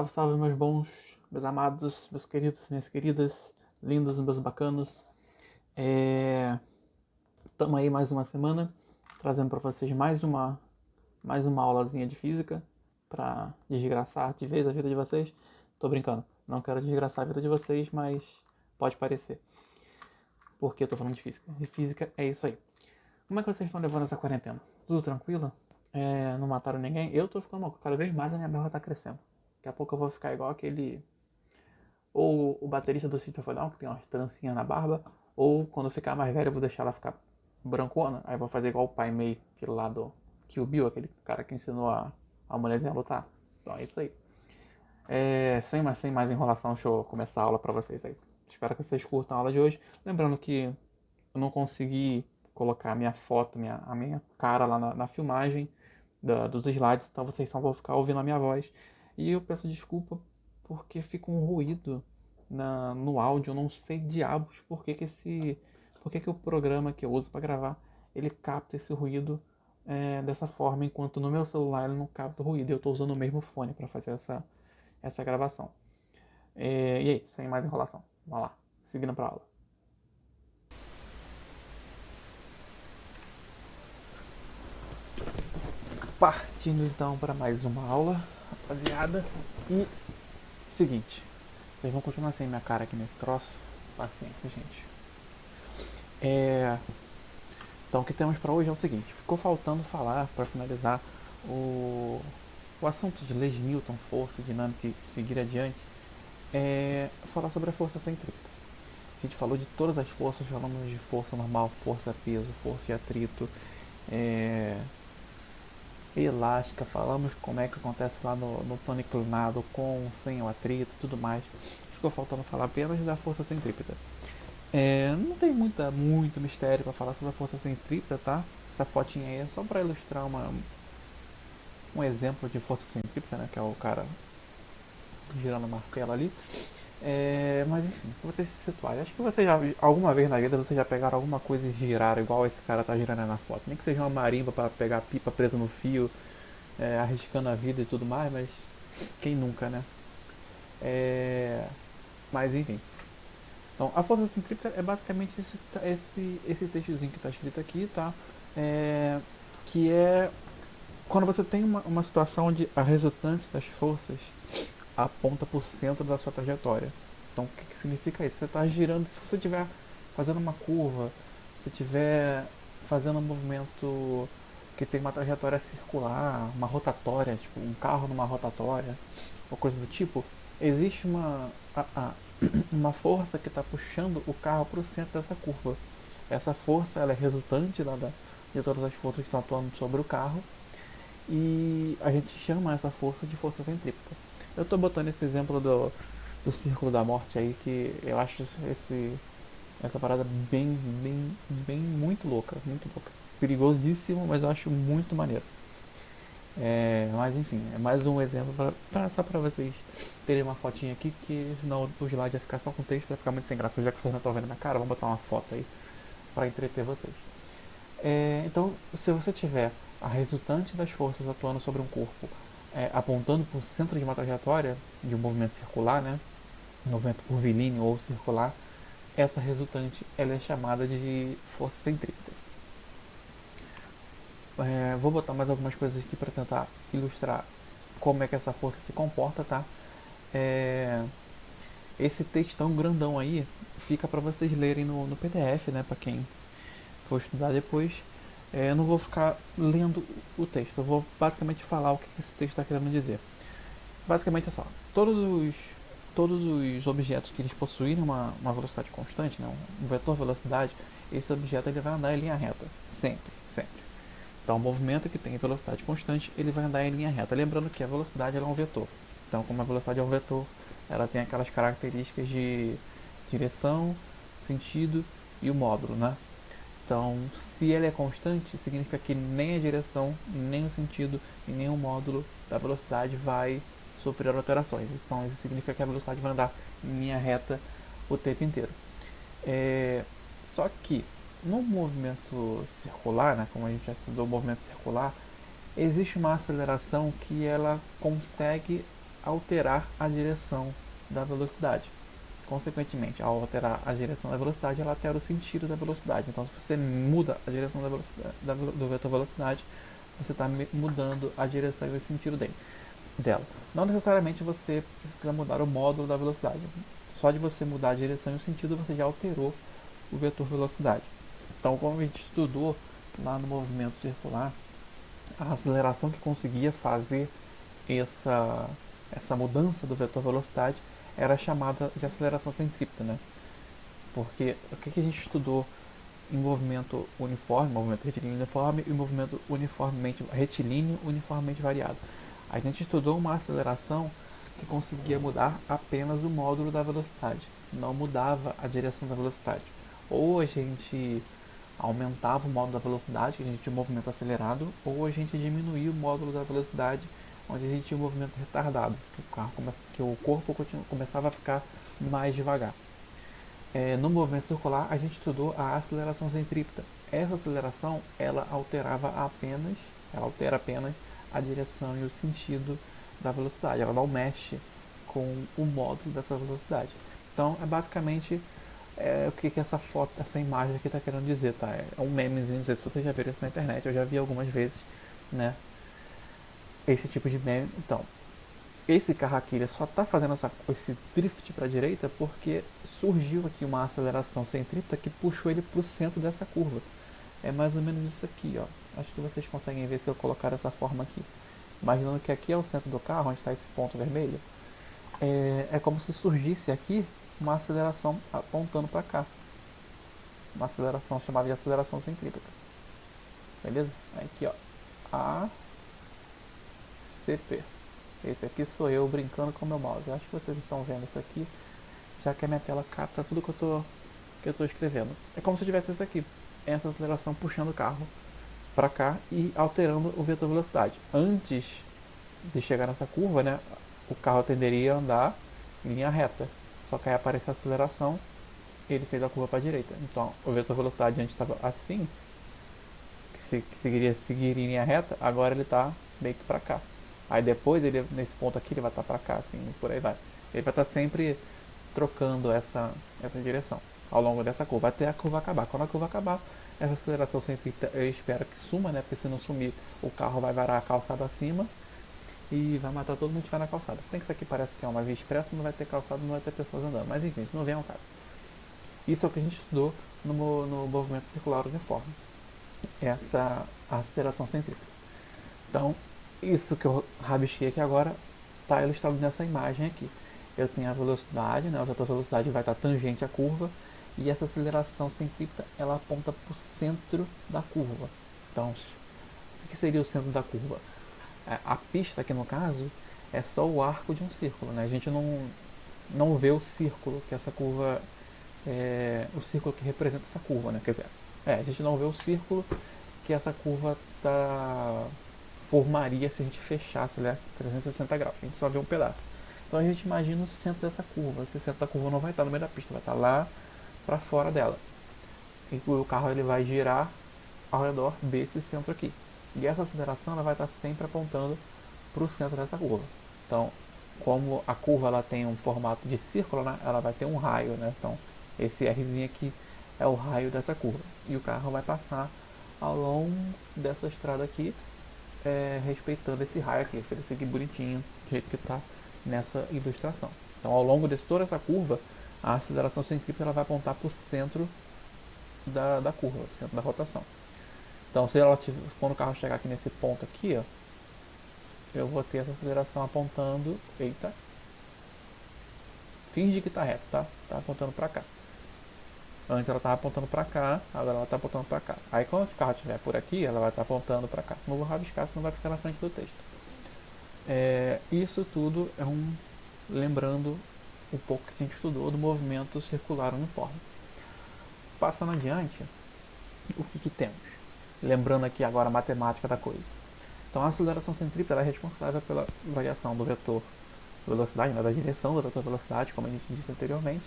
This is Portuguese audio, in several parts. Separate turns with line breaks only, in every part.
Salve, salve, meus bons, meus amados, meus queridos, minhas queridas, lindos, meus bacanos. Tamo aí mais uma semana, trazendo para vocês mais uma aulazinha de física para desgraçar de vez a vida de vocês. Tô brincando, não quero desgraçar a vida de vocês, mas pode parecer. Porque eu tô falando de física. E física é isso aí. Como é que vocês estão levando essa quarentena? Tudo tranquilo? Não mataram ninguém? Eu tô ficando louco, cada vez mais a minha barba tá crescendo. Daqui a pouco eu vou ficar igual aquele ou o baterista do System of a Down, que tem umas trancinhas na barba, ou quando eu ficar mais velho eu vou deixar ela ficar brancona, aí eu vou fazer igual o Pai Mei, aquele lá do Kill Bill, aquele cara que ensinou a mulherzinha a lutar. Então é isso aí. Sem mais enrolação, deixa eu começar a aula pra vocês aí. Espero que vocês curtam a aula de hoje. Lembrando que eu não consegui colocar a minha foto, a minha cara lá na filmagem dos slides, então vocês só vão ficar ouvindo a minha voz. E eu peço desculpa porque fica um ruído no áudio, eu não sei diabos por que o programa que eu uso para gravar, ele capta esse ruído dessa forma, enquanto no meu celular ele não capta o ruído, e eu estou usando o mesmo fone para fazer essa gravação. E aí, sem mais enrolação, vamos lá, seguindo para aula. Partindo então para mais uma aula, rapaziada. E seguinte, vocês vão continuar sem minha cara aqui nesse troço. Paciência, gente. Então o que temos para hoje é o seguinte: ficou faltando falar para finalizar o assunto de leis de Newton, força, dinâmica e seguir adiante. Falar sobre a força centrípeta. A gente falou de todas as forças, falamos de força normal, força peso, força de atrito, elástica, falamos como é que acontece lá no plano inclinado, com, sem o atrito e tudo mais. Ficou faltando falar apenas da força centrípeta. Não tem muito mistério para falar sobre a força centrípeta, tá? Essa fotinha aí é só para ilustrar um exemplo de força centrípeta, né? Que é o cara girando o martelo ali. Mas enfim, pra vocês se situarem, acho que vocês já, alguma vez na vida, vocês já pegaram alguma coisa e giraram igual esse cara tá girando aí na foto. Nem que seja uma marimba para pegar a pipa presa no fio, arriscando a vida e tudo mais, mas quem nunca, né? Mas enfim. Então, a força centrípeta é basicamente esse textozinho que está escrito aqui, tá? Que é quando você tem uma situação onde a resultante das forças aponta para o centro da sua trajetória. Então, o que significa isso? Você está girando, se você estiver fazendo uma curva, se estiver fazendo um movimento que tem uma trajetória circular, uma rotatória, tipo um carro numa rotatória, ou coisa do tipo, existe uma força que está puxando o carro para o centro dessa curva. Essa força ela é resultante de todas as forças que estão atuando sobre o carro, e a gente chama essa força de força centrípeta. Eu estou botando esse exemplo do círculo da morte aí, que eu acho essa parada bem muito louca, muito louca. Perigosíssimo, mas eu acho muito maneiro. Mas enfim, é mais um exemplo só para vocês terem uma fotinha aqui, que senão o slide vai ficar só com texto, vai ficar muito sem graça. Já que vocês não estão vendo minha cara, vamos botar uma foto aí para entreter vocês. Então, se você tiver a resultante das forças atuando sobre um corpo apontando para o centro de uma trajetória de um movimento circular, né, um movimento curvilíneo ou circular, essa resultante ela é chamada de força centrípeta. Vou botar mais algumas coisas aqui para tentar ilustrar como é que essa força se comporta, tá? Esse textão grandão aí fica para vocês lerem no PDF, né? Para quem for estudar depois. Eu não vou ficar lendo o texto, eu vou basicamente falar o que esse texto está querendo dizer. Basicamente é só, todos os objetos que eles possuírem uma velocidade constante, né, um vetor velocidade, esse objeto ele vai andar em linha reta, sempre, sempre. Então, o movimento que tem velocidade constante, ele vai andar em linha reta. Lembrando que a velocidade ela é um vetor. Então, como a velocidade é um vetor, ela tem aquelas características de direção, sentido e o módulo, né? Então, se ele é constante, significa que nem a direção, nem o sentido e nem o módulo da velocidade vai sofrer alterações. Então, isso significa que a velocidade vai andar em linha reta o tempo inteiro. Só que no movimento circular, né, como a gente já estudou o movimento circular, existe uma aceleração que ela consegue alterar a direção da velocidade. Consequentemente, ao alterar a direção da velocidade, ela altera o sentido da velocidade. Então, se você muda a direção da velocidade, do vetor velocidade, você está mudando a direção e o sentido dela. Não necessariamente você precisa mudar o módulo da velocidade. Só de você mudar a direção e o sentido, você já alterou o vetor velocidade. Então, como a gente estudou lá no movimento circular, a aceleração que conseguia fazer essa mudança do vetor velocidade era chamada de aceleração centrípeta, né? Porque o que a gente estudou em movimento uniforme, movimento retilíneo uniforme e movimento retilíneo uniformemente variado? A gente estudou uma aceleração que conseguia mudar apenas o módulo da velocidade, não mudava a direção da velocidade. Ou a gente aumentava o módulo da velocidade, que a gente tinha um movimento acelerado, ou a gente diminuía o módulo da velocidade, onde a gente tinha um movimento retardado, que o corpo começava a ficar mais devagar. No movimento circular, a gente estudou a aceleração centrípeta. Essa aceleração, ela altera apenas a direção e o sentido da velocidade. Ela não mexe com o módulo dessa velocidade. Então, é basicamente o que essa foto, essa imagem aqui está querendo dizer, tá? É um memezinho, não sei se vocês já viram isso na internet, eu já vi algumas vezes, né? Esse tipo de meme. Então, esse carro aqui ele só está fazendo esse drift para a direita porque surgiu aqui uma aceleração centrípeta que puxou ele para o centro dessa curva. É mais ou menos isso aqui, ó. Acho que vocês conseguem ver se eu colocar dessa forma aqui. Imaginando que aqui é o centro do carro, onde está esse ponto vermelho. É como se surgisse aqui uma aceleração apontando para cá. Uma aceleração chamada de aceleração centrípeta. Beleza? Aqui, ó. ACP. Esse aqui sou eu brincando com o meu mouse. Acho que vocês estão vendo isso aqui, já que a minha tela capta tudo que eu tô escrevendo. É como se eu tivesse isso aqui. Essa aceleração puxando o carro para cá e alterando o vetor velocidade. Antes de chegar nessa curva, né, o carro tenderia a andar em linha reta. Só que aí aparece a aceleração, ele fez a curva para a direita. Então, o vetor velocidade antes estava assim, que seguir em linha reta, agora ele está meio que para cá. Aí depois, ele, nesse ponto aqui, ele vai estar para cá, assim, e por aí vai. Ele vai estar sempre trocando essa direção ao longo dessa curva, até a curva acabar. Quando a curva acabar, essa aceleração sempre, eu espero que suma, né? Porque se não sumir, o carro vai varar a calçada acima e vai matar todo mundo que estiver na calçada. Se bem que isso aqui parece que é uma via expressa, não vai ter calçada, não vai ter pessoas andando. Mas enfim, isso não vem ao caso. Isso é o que a gente estudou no movimento circular uniforme. Essa aceleração centrípeta. Então, isso que eu rabisquei aqui agora está ilustrado nessa imagem aqui. Eu tenho a velocidade, né? A velocidade vai estar tangente à curva e essa aceleração centrípeta ela aponta para o centro da curva. Então, o que seria o centro da curva? A pista aqui no caso é só o arco de um círculo, né? A gente não vê o círculo que essa curva o círculo que representa essa curva, né? Quer dizer, a gente não vê o círculo que essa curva formaria se a gente fechasse, né, 360 graus. A gente só vê um pedaço. Então a gente imagina o centro dessa curva. Esse centro da curva não vai estar no meio da pista, vai estar lá para fora dela. E o carro ele vai girar ao redor desse centro aqui. E essa aceleração ela vai estar sempre apontando para o centro dessa curva. Então, como a curva ela tem um formato de círculo, né, ela vai ter um raio, né? Então, esse Rzinho aqui é o raio dessa curva. E o carro vai passar ao longo dessa estrada aqui, respeitando esse raio aqui, se ele seguir bonitinho, do jeito que está nessa ilustração. Então, ao longo de toda essa curva, a aceleração centrípeta ela vai apontar para o centro da curva, pro centro da rotação. Então, quando o carro chegar aqui nesse ponto aqui, ó, eu vou ter essa aceleração apontando, finge que está reto, tá? Tá apontando para cá. Antes ela estava apontando para cá, agora ela está apontando para cá. Aí quando o carro estiver por aqui, ela vai estar apontando para cá. Não vou rabiscar, senão vai ficar na frente do texto. Isso tudo lembrando um pouco que a gente estudou do movimento circular uniforme. Passando adiante, o que temos? Lembrando aqui agora a matemática da coisa. Então a aceleração centrípeta é responsável pela variação do vetor velocidade, né, da direção do vetor velocidade, como a gente disse anteriormente.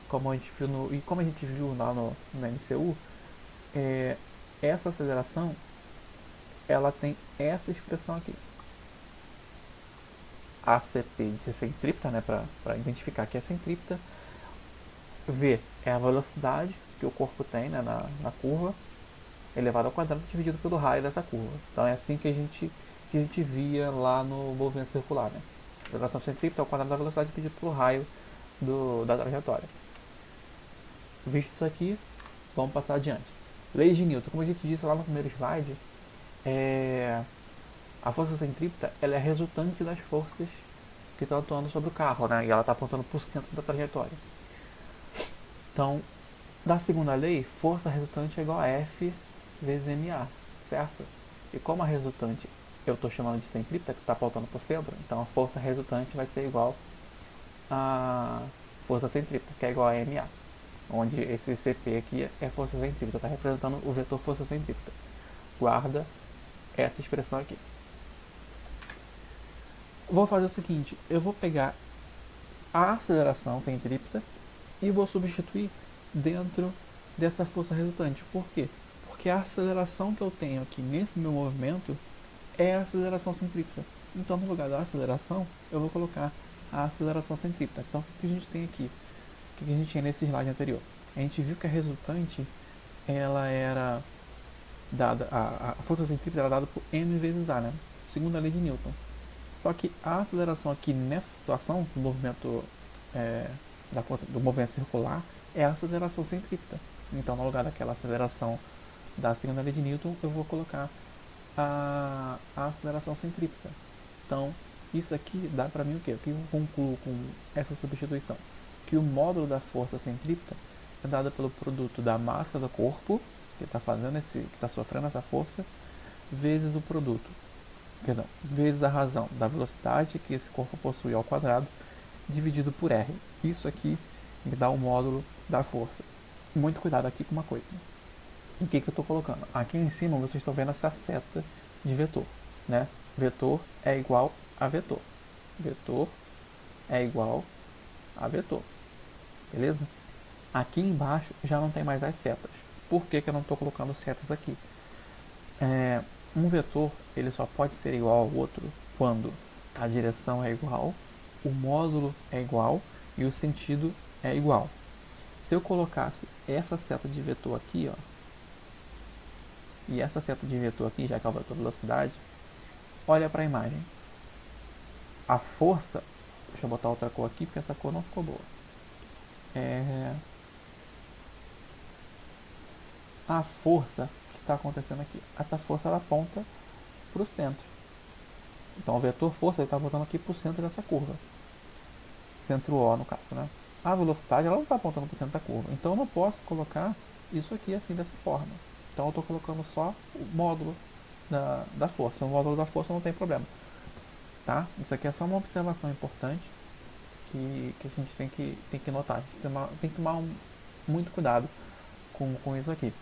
Como a gente viu lá no MCU, essa aceleração ela tem essa expressão aqui. ACP de centrípeta, né, para identificar que é centrípeta. V é a velocidade que o corpo tem, né, na curva, elevado ao quadrado dividido pelo raio dessa curva. Então é assim que a gente via lá no movimento circular. Né? A aceleração centrípeta é o quadrado da velocidade dividido pelo raio da trajetória. Visto isso aqui, vamos passar adiante. Leis de Newton. Como a gente disse lá no primeiro slide, a força centrípeta ela é resultante das forças que estão atuando sobre o carro, né? E ela está apontando para o centro da trajetória. Então, da segunda lei, força resultante é igual a F vezes ma, certo? E como a resultante eu estou chamando de centrípeta, que está apontando para o centro, então a força resultante vai ser igual a força centrípeta, que é igual a ma, onde esse CP aqui é força centrípeta, está representando o vetor força centrípeta. Guarda essa expressão aqui. Vou fazer o seguinte, eu vou pegar a aceleração centrípeta e vou substituir dentro dessa força resultante. Por quê? Porque a aceleração que eu tenho aqui nesse meu movimento é a aceleração centrípeta. Então, no lugar da aceleração, eu vou colocar a aceleração centrípeta. Então, o que a gente tem aqui? O que a gente tinha nesse slide anterior? A gente viu que a resultante, ela era dada, a força centrípeta era dada por m vezes a, né? Segundo a lei de Newton. Só que a aceleração aqui nessa situação, do movimento da força, do movimento circular, é a aceleração centrípeta. Então, no lugar daquela aceleração da segunda lei de Newton, eu vou colocar a aceleração centrípeta. Então, isso aqui dá para mim o quê? O que eu concluo com essa substituição? Que o módulo da força centrípeta é dado pelo produto da massa do corpo, que está que está sofrendo essa força, vezes o produto, vezes a razão da velocidade que esse corpo possui ao quadrado, dividido por R. Isso aqui me dá o módulo da força. Muito cuidado aqui com uma coisa. O que eu estou colocando? Aqui em cima vocês estão vendo essa seta de vetor. Né? Vetor é igual a vetor. Vetor é igual a vetor. Beleza? Aqui embaixo já não tem mais as setas. Por que eu não estou colocando setas aqui? Um vetor ele só pode ser igual ao outro quando a direção é igual, o módulo é igual e o sentido é igual. Se eu colocasse essa seta de vetor aqui, ó, e essa seta de vetor aqui, já que é o vetor velocidade, olha para a imagem. A força, deixa eu botar outra cor aqui porque essa cor não ficou boa. A força que está acontecendo aqui, essa força ela aponta para o centro. Então o vetor força está apontando aqui para o centro dessa curva. Centro O no caso, né? A velocidade ela não está apontando para o centro da curva. Então eu não posso colocar isso aqui assim dessa forma. Então eu estou colocando só o módulo da força. O módulo da força não tem problema. Tá? Isso aqui é só uma observação importante que a gente tem que notar. A gente tem que tomar muito cuidado com isso aqui.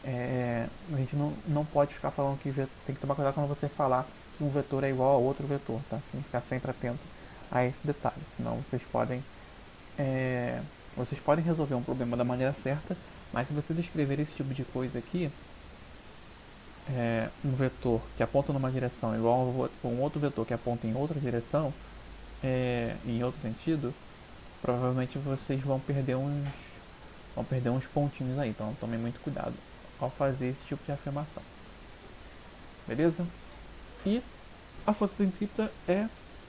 A gente não pode ficar falando que tem que tomar cuidado quando você falar que um vetor é igual a outro vetor, tá? Tem que ficar sempre atento a esse detalhe, senão vocês podem resolver um problema da maneira certa, mas se você descrever esse tipo de coisa aqui, um vetor que aponta numa direção igual a um outro vetor que aponta em outra direção, em outro sentido, provavelmente vocês vão perder uns pontinhos aí, então tomem muito cuidado ao fazer esse tipo de afirmação. Beleza? E a força centrípeta é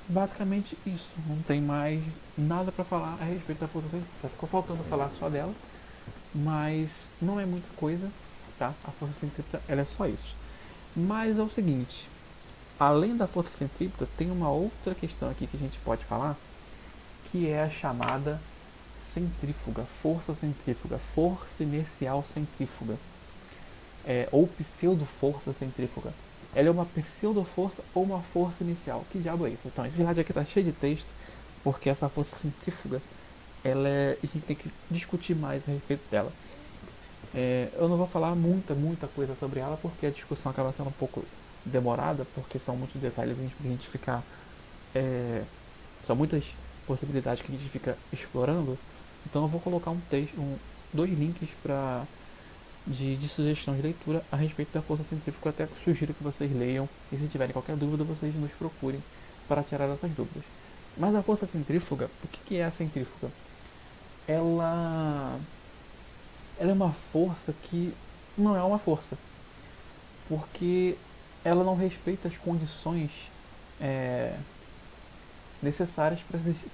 basicamente isso. Não tem mais nada para falar a respeito da força centrípeta. Ficou faltando falar só dela, mas não é muita coisa, tá? A força centrípeta ela é só isso. Mas é o seguinte, além da força centrípeta, tem uma outra questão aqui que a gente pode falar, que é a chamada centrífuga, força inercial centrífuga, ou pseudo-força centrífuga. Ela é uma pseudo-força ou uma força inicial. Que diabo é isso? Então, esse slide aqui está cheio de texto, porque essa força centrífuga, a gente tem que discutir mais a respeito dela. Eu não vou falar muita coisa sobre ela, porque a discussão acaba sendo um pouco demorada, porque são muitos detalhes que a gente ficar... são muitas possibilidades que a gente fica explorando. Então eu vou colocar dois links de sugestão de leitura a respeito da força centrífuga. Até sugiro que vocês leiam, e se tiverem qualquer dúvida vocês nos procurem para tirar essas dúvidas. Mas a força centrífuga, o que é a centrífuga? Ela, ela é uma força que não é uma força, porque ela não respeita as condições é, necessárias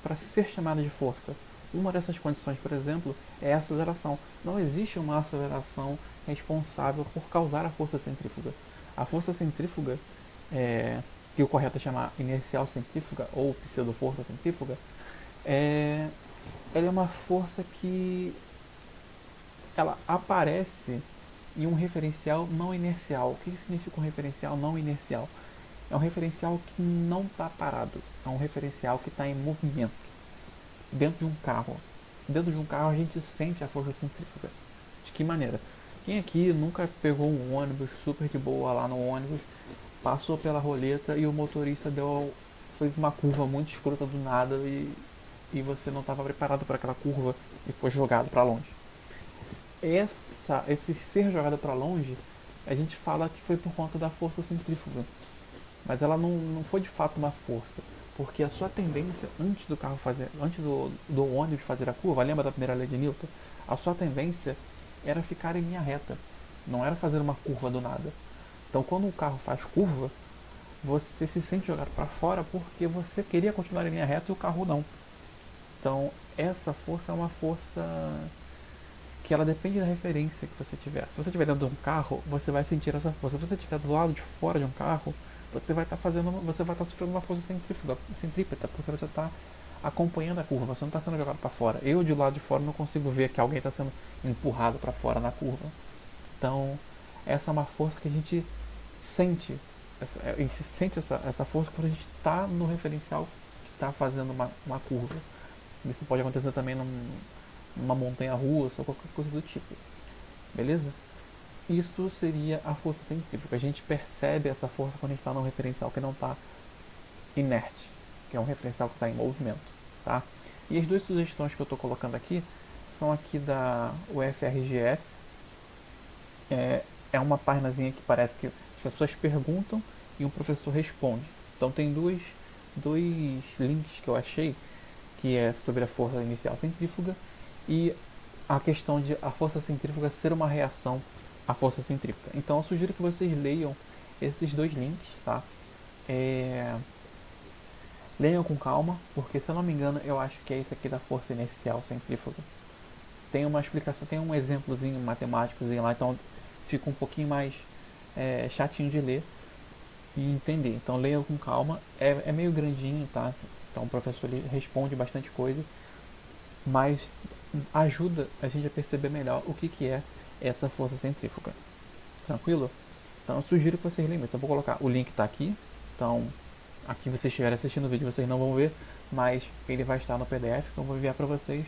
para ser chamada de força. Uma dessas condições, por exemplo, é a aceleração. Não existe uma aceleração responsável por causar a força centrífuga. A força centrífuga, que o correto é chamar inercial centrífuga ou pseudo-força centrífuga, é, ela é uma força que ela aparece em um referencial não inercial. O que significa um referencial não inercial? É um referencial que não está parado, é um referencial que está em movimento. Dentro de um carro. Dentro de um carro a gente sente a força centrífuga. De que maneira? Quem aqui nunca pegou um ônibus super de boa lá no ônibus, passou pela roleta e o motorista fez uma curva muito escrota do nada e você não estava preparado para aquela curva e foi jogado para longe? Esse ser jogado para longe, a gente fala que foi por conta da força centrífuga. Mas ela não foi de fato uma força, porque a sua tendência antes do carro fazer, antes do ônibus fazer a curva, lembra da primeira lei de Newton? A sua tendência era ficar em linha reta, não era fazer uma curva do nada. Então, quando o carro faz curva, você se sente jogado para fora porque você queria continuar em linha reta e o carro não. Então, essa força é uma força que ela depende da referência que você tiver. Se você estiver dentro de um carro, você vai sentir essa força. Se você estiver do lado de fora de um carro, você vai estar sofrendo uma força centrípeta, porque você está acompanhando a curva, você não está sendo jogado para fora. Eu de lado de fora não consigo ver que alguém está sendo empurrado para fora na curva. Então, essa é uma força que a gente sente. A gente sente essa força quando a gente está no referencial que está fazendo uma curva. Isso pode acontecer também numa montanha russa ou qualquer coisa do tipo. Beleza? Isso seria a força centrífuga. A gente percebe essa força quando a gente está num referencial que não está inerte, que é um referencial que está em movimento. Tá? E as duas sugestões que eu estou colocando aqui são aqui da UFRGS. É uma páginazinha que parece que as pessoas perguntam e um professor responde. Então tem dois links que eu achei, que é sobre a força inicial centrífuga e a questão de a força centrífuga ser uma reação à força centrífuga. Então eu sugiro que vocês leiam esses dois links, tá? Leiam com calma, porque se eu não me engano, eu acho que é esse aqui da força inercial centrífuga. Tem uma explicação, tem um exemplozinho matemáticozinho lá, então fica um pouquinho mais chatinho de ler e entender. Então leiam com calma. É meio grandinho, tá? Então o professor ele responde bastante coisa, mas ajuda a gente a perceber melhor o que é essa força centrífuga. Tranquilo? Então eu sugiro que vocês lembrem. Eu vou colocar o link tá aqui. Então aqui vocês estiverem assistindo o vídeo vocês não vão ver, mas ele vai estar no PDF que eu vou enviar para vocês.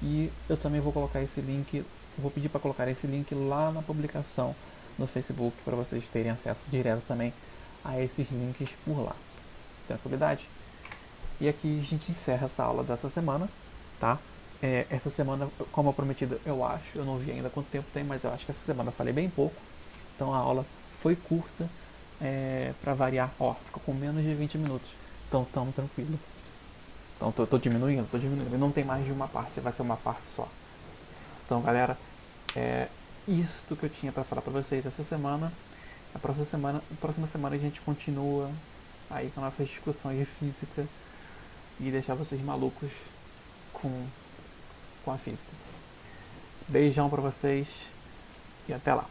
E eu também vou colocar esse link, vou pedir para colocar esse link lá na publicação no Facebook para vocês terem acesso direto também a esses links por lá. Tranquilidade? E aqui a gente encerra essa aula dessa semana, tá? Essa semana, como eu prometido, eu não vi ainda quanto tempo tem, mas eu acho que essa semana eu falei bem pouco. Então a aula foi curta, para variar, ficou com menos de 20 minutos. Então estamos tranquilo. Então tô diminuindo. E não tem mais de uma parte, vai ser uma parte só. Então galera, isto que eu tinha para falar para vocês essa semana. A próxima semana a gente continua aí com nossas discussões de física e deixar vocês malucos com a física. Beijão pra vocês e até lá.